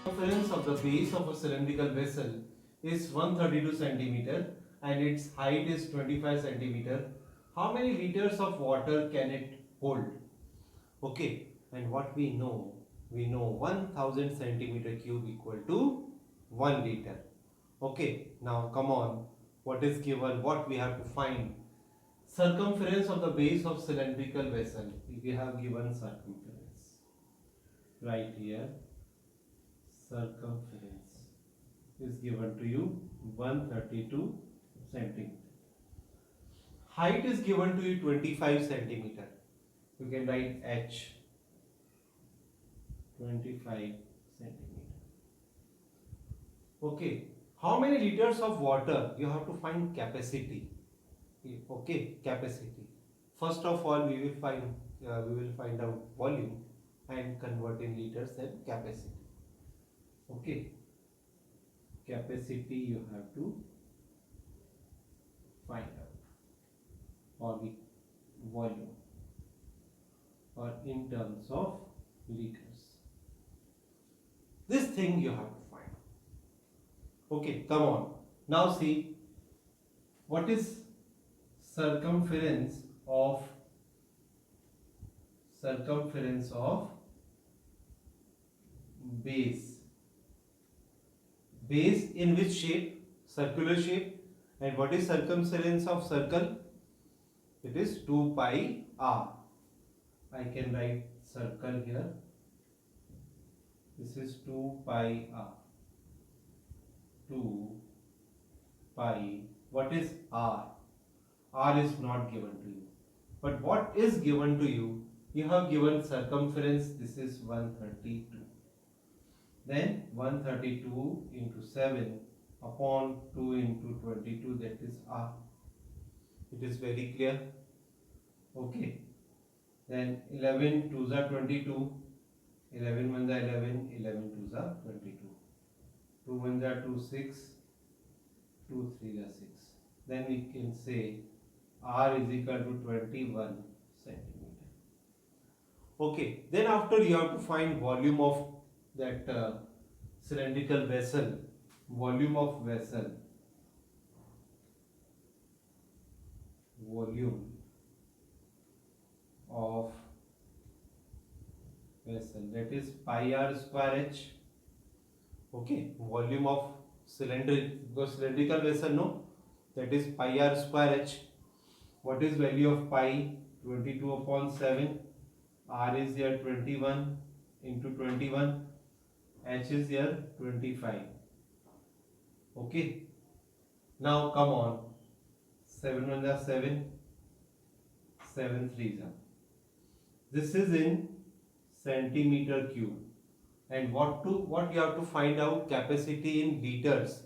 Circumference of the base of a cylindrical vessel is 132 centimeter and its height is 25 centimeter. How many liters of water can it hold? Okay, and what we know? We know 1000 centimeter cube equal to 1 liter. Okay, now come on. What is given? What we have to find? Circumference of the base of cylindrical vessel. We have given circumference right here. Circumference is given to you 132 centimeter. Height is given to you 25 centimeter. You can write h 25 centimeter. Okay, how many liters of water? You have to find capacity. Okay, capacity. First of all, we will find out volume and convert in liters and capacity. Okay, capacity you have to find out, or the volume, or in terms of liters. This thing you have to find. Okay, come on. Now see, what is circumference of base? Base in which shape? Circular shape. And what is circumference of circle? It is 2 pi r. I can write circle here. This is 2 pi r. 2 pi. What is r? R is not given to you. But what is given to you? You have given circumference. This is 132. Then 132 into 7 upon 2 into 22, that is r. It is very clear. Okay. Then 11 2s are 22. 11 1s are 11. 11 2s are 22. 2 1s are 2 6. 2 3s are 6. Then we can say r is equal to 21 centimeter. Okay. Then after you have to find volume of that cylindrical vessel. Volume of vessel. Volume of vessel, that is pi r square h. Okay, volume of cylindrical vessel, no, that is pi r square h. What is value of pi? 22 upon 7. R is here 21 into 21. H is here 25. Okay. Now come on. 7 1s are 7. 7 3s are. This is in centimeter cube. And what you have to find out? Capacity in liters.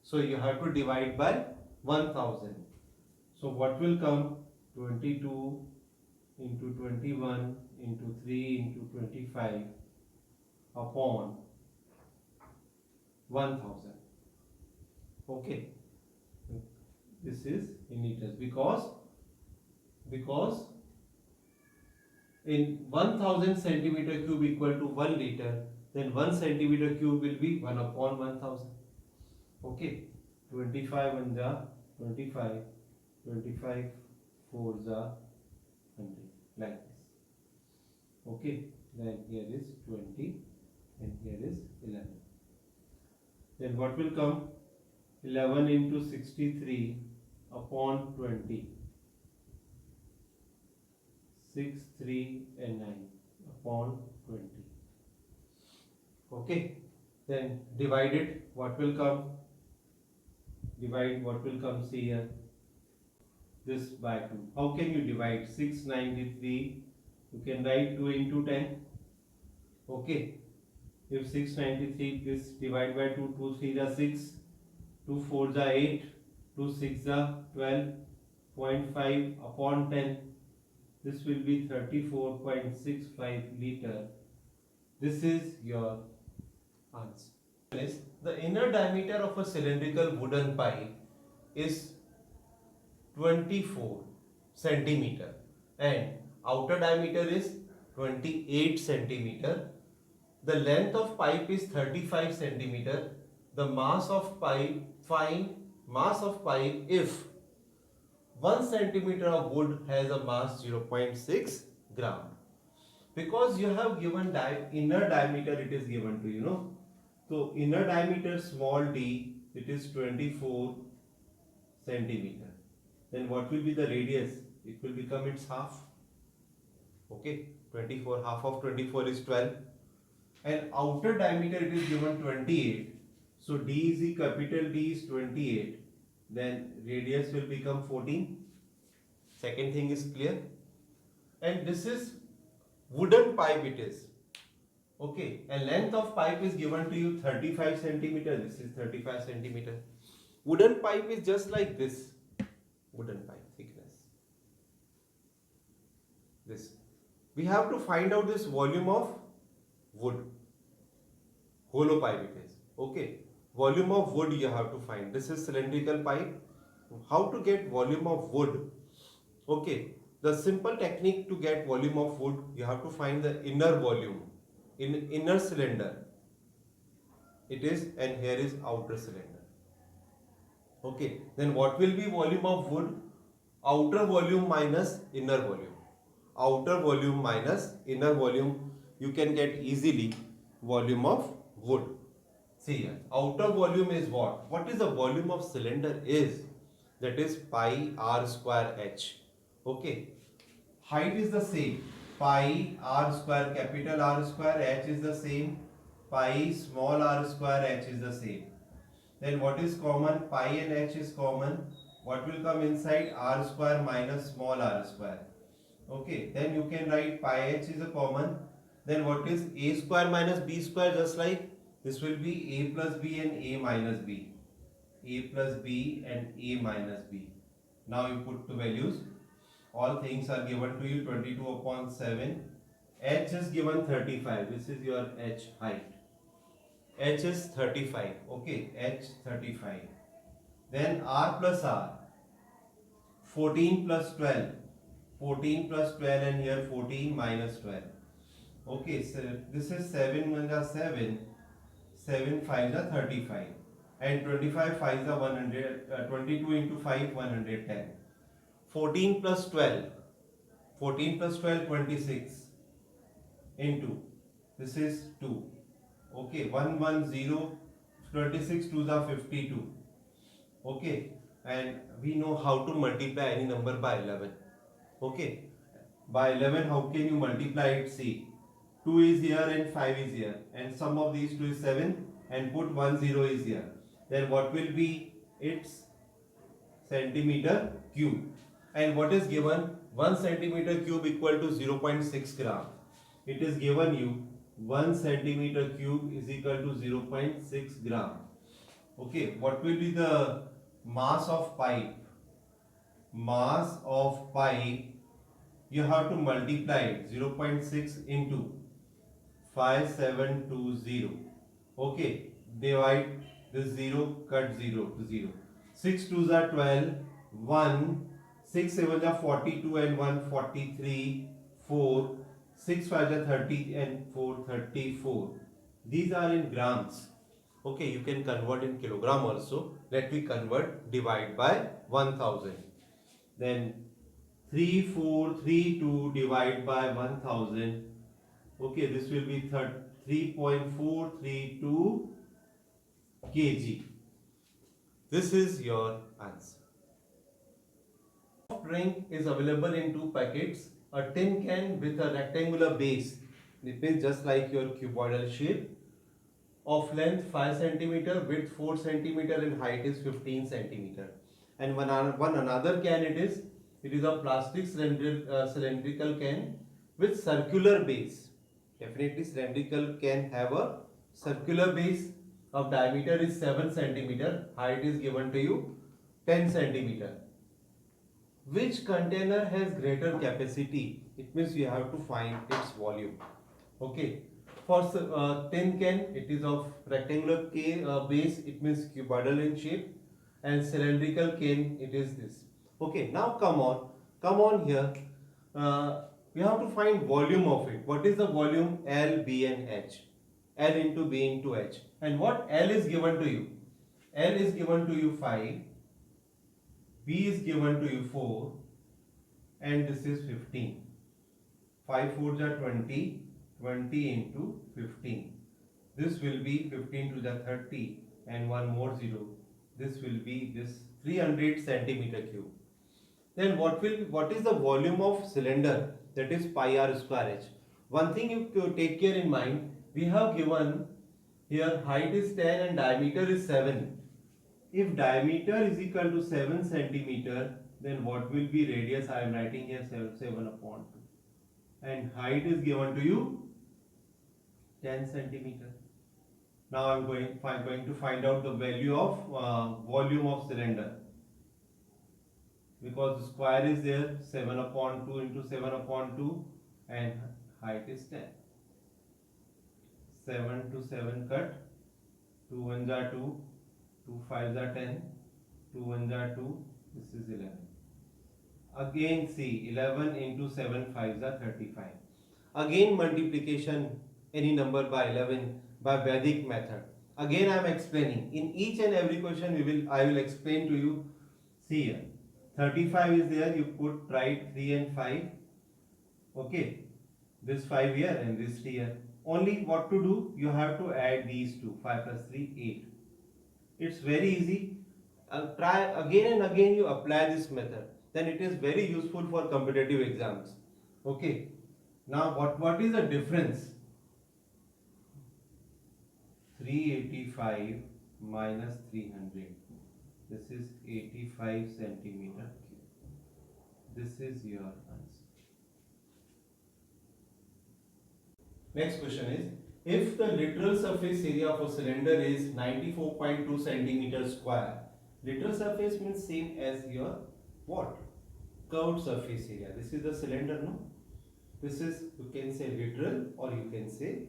So you have to divide by 1000. So what will come? 22 into 21 into 3 into 25 upon 1000. Okay, this is in liters because in 1000 centimeter cube equal to 1 liter, then 1 centimeter cube will be 1 upon 1000. Okay, 25 1s are 25, 25 4s are 100, like this. Okay, then here is 20 and here is 11. Then what will come? 11 into 63 upon 20. 6, 3 and 9 upon 20. Okay. Then divide it. What will come? Divide what will come? See here. This by 2. How can you divide? 693. You can write 2 into 10. Okay. If 693, this divide by 2, 2 3s are 6, 2 4s are 8, 2 6s are 12.5 upon 10. This will be 34.65 liter. This is your answer. The inner diameter of a cylindrical wooden pipe is 24 centimeter and outer diameter is 28 centimeter. The length of pipe is 35 centimeter. The mass of pipe, find mass of pipe if 1 centimeter of wood has a mass 0.6 gram. Because you have given inner diameter, it is given to you, know. So inner diameter small d, it is 24 centimeter. Then what will be the radius? It will become its half. Okay, 24, half of 24 is 12. And outer diameter it is given 28. So d is the capital D is 28. Then radius will become 14. Second thing is clear. And this is wooden pipe it is. Okay, and length of pipe is given to you 35 centimeter. This is 35 centimeter. Wooden pipe is just like this. Wooden pipe thickness. This. We have to find out this volume of wood. Hollow pipe it is. Okay. Volume of wood you have to find. This is cylindrical pipe. How to get volume of wood? Okay. The simple technique to get volume of wood, you have to find the inner volume. In inner cylinder. It is, and here is outer cylinder. Okay. Then what will be volume of wood? Outer volume minus inner volume. Outer volume minus inner volume, you can get easily volume of wood. See here, outer volume is what? What is the volume of cylinder is? That is pi r square h. Okay. Height is the same. Pi r square, capital R square, h is the same. Pi small r square, h is the same. Then what is common? Pi and h is common. What will come inside? R square minus small r square. Okay, then you can write pi h is a common. Then what is a square minus b square? Just like this will be a plus b and a minus b. A plus b and a minus b. Now you put the values. All things are given to you 22 upon 7. H is given 35. This is your h height. H is 35. Okay, h 35. Then r plus r. 14 plus 12. 14 plus 12 and here 14 minus 12. Okay, so this is 7 1 is 7. 7 5 is 35. And 25 5 is 100. 22 into 5 110. 14 plus 12. 14 plus 12 26. Into. This is 2. Okay, 1 1 0. 26 2 is 52. Okay, and we know how to multiply any number by 11. Okay, by 11 how can you multiply it? See, 2 is here and 5 is here, and sum of these two is 7, and put 1 0 is here. Then what will be its centimeter cube? And what is given? 1 centimeter cube equal to 0.6 gram. It is given you 1 centimeter cube is equal to 0.6 gram. Okay, what will be the mass of pipe? Mass of pipe, you have to multiply it 0.6 into 5720. Okay, divide this 0, cut 0 to 0. 6 2s are 12, 1, 6 7s are 42 and 1 43, 4, 6 5s are 30 and 4 34. These are in grams. Okay, you can convert in kilogram also. Let me convert, divide by 1000. Then 3432 divided by 1000. Okay, this will be 3.432 kg. This is your answer. Soft drink is available in 2 packets. A tin can with a rectangular base. It means just like your cuboidal shape. Of length 5 centimeter, width 4 centimeter, and height is 15 centimeter. And one another can it is a plastic cylindrical can with circular base. Definitely cylindrical can have a circular base. Of diameter is 7 centimeter. Height is given to you 10 centimeter. Which container has greater capacity? It means you have to find its volume. Okay. For tin can, it is of rectangular base. It means cuboidal in shape. And cylindrical can, it is this. Okay, now come on here. We have to find volume of it. What is the volume? L, B and H. L into B into H. And what L is given to you? L is given to you 5, B is given to you 4, and this is 15. 5 4s are 20, 20 into 15. This will be 15 to the 30 and one more 0. This will be this 300 centimeter cube. Then what is the volume of cylinder? That is pi r square h. One thing you to take care in mind, we have given here height is 10 and diameter is 7. If diameter is equal to 7 centimeter, then what will be radius? I am writing here 7 upon 2. And height is given to you 10 centimeter. Now I am going to find out the value of volume of cylinder. Because the square is there, 7 upon 2 into 7 upon 2 and height is 10. 7 to 7 cut, 2 1s are 2, 2 5s are 10, 2 1s are 2, this is 11. Again see, 11 into 7 5s are 35. Again multiplication any number by 11 by Vedic method. Again I am explaining. In each and every question I will explain to you. See here. 35 is there, you put right 3 and 5. Okay. This 5 here and this here. Only what to do? You have to add these two. 5 plus 3, 8. It's very easy. Try again and again you apply this method. Then it is very useful for competitive exams. Okay. Now what is the difference? 385 minus 300. This is 85 centimeter cube. This is your answer. Next question is, if the literal surface area of a cylinder is 94.2 centimeter square, literal surface means same as your what? Curved surface area. This is the cylinder, no? This is, you can say literal or you can say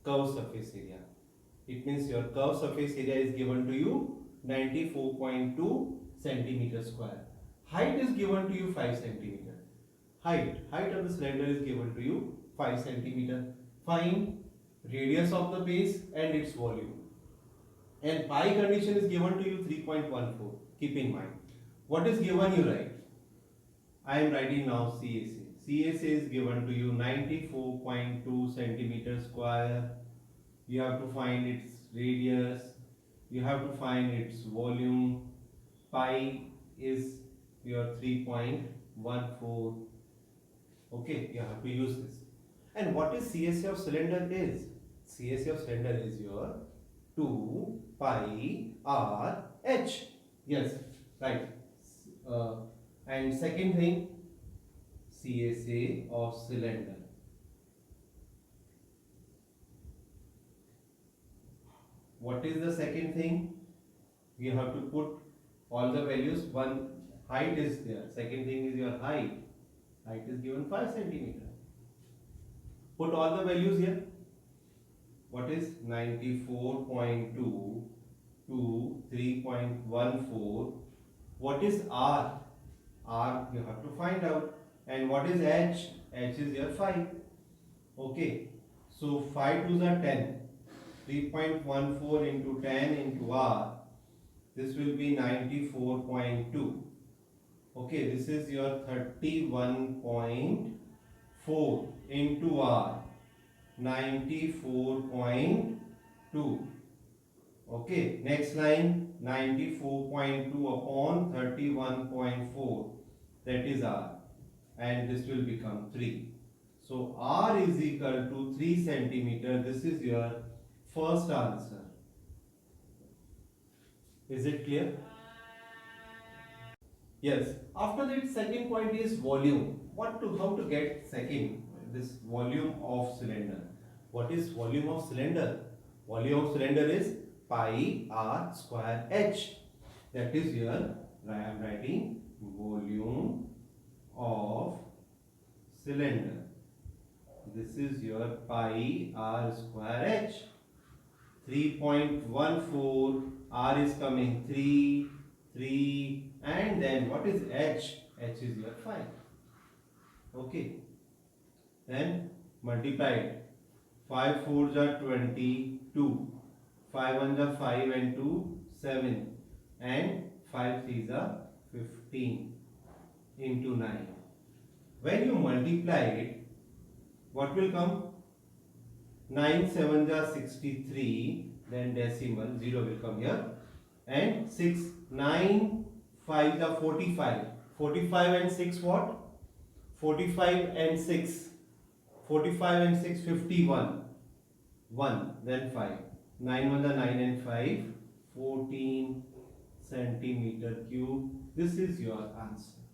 curved surface area. It means your curved surface area is given to you 94.2 centimeter square. Height is given to you 5 centimeter. Height of the cylinder is given to you 5 centimeter. Find radius of the base and its volume. And pi condition is given to you 3.14. Keep in mind. What is given you write? I am writing now CSA. CSA is given to you 94.2 centimeter square. You have to find its radius. You have to find its volume. Pi is your 3.14. Okay, you have to use this. And what is CSA of cylinder is? CSA of cylinder is your 2 pi r h. Yes, right. And second thing, CSA of cylinder. What is the second thing? You have to put all the values. One height is there. Second thing is your height. Height is given 5 centimeter. Put all the values here. What is 94.2 to 3.14? What is R? R you have to find out. And what is H? H is your 5. Okay. So 5 2s are 10. 3.14 into 10 into R. This will be 94.2. Okay, this is your 31.4 into R. 94.2. Okay, next line 94.2 upon 31.4. That is R. And this will become 3. So R is equal to 3 centimeter. This is your first answer. Is it clear? Yes. After that, second point is volume. How to get second? This volume of cylinder. What is volume of cylinder? Volume of cylinder is pi r square h. That is your, I am writing volume of cylinder. This is your pi r square h. 3.14, r is coming 3, 3, and then what is h? H is your 5. Okay. Then multiplied 5 4s are 22. 5 1s are 5 and 2 7. And 5 3s are 15 into 9. When you multiply it, what will come? 9 7s are 63, then decimal 0 will come here, and 6 9 5s are 45. 45 and 6 what? 45 and 6, 45 and 6 51, 1 then 5, 9 1 are 9 and 5 14 centimeter cube. This is your answer.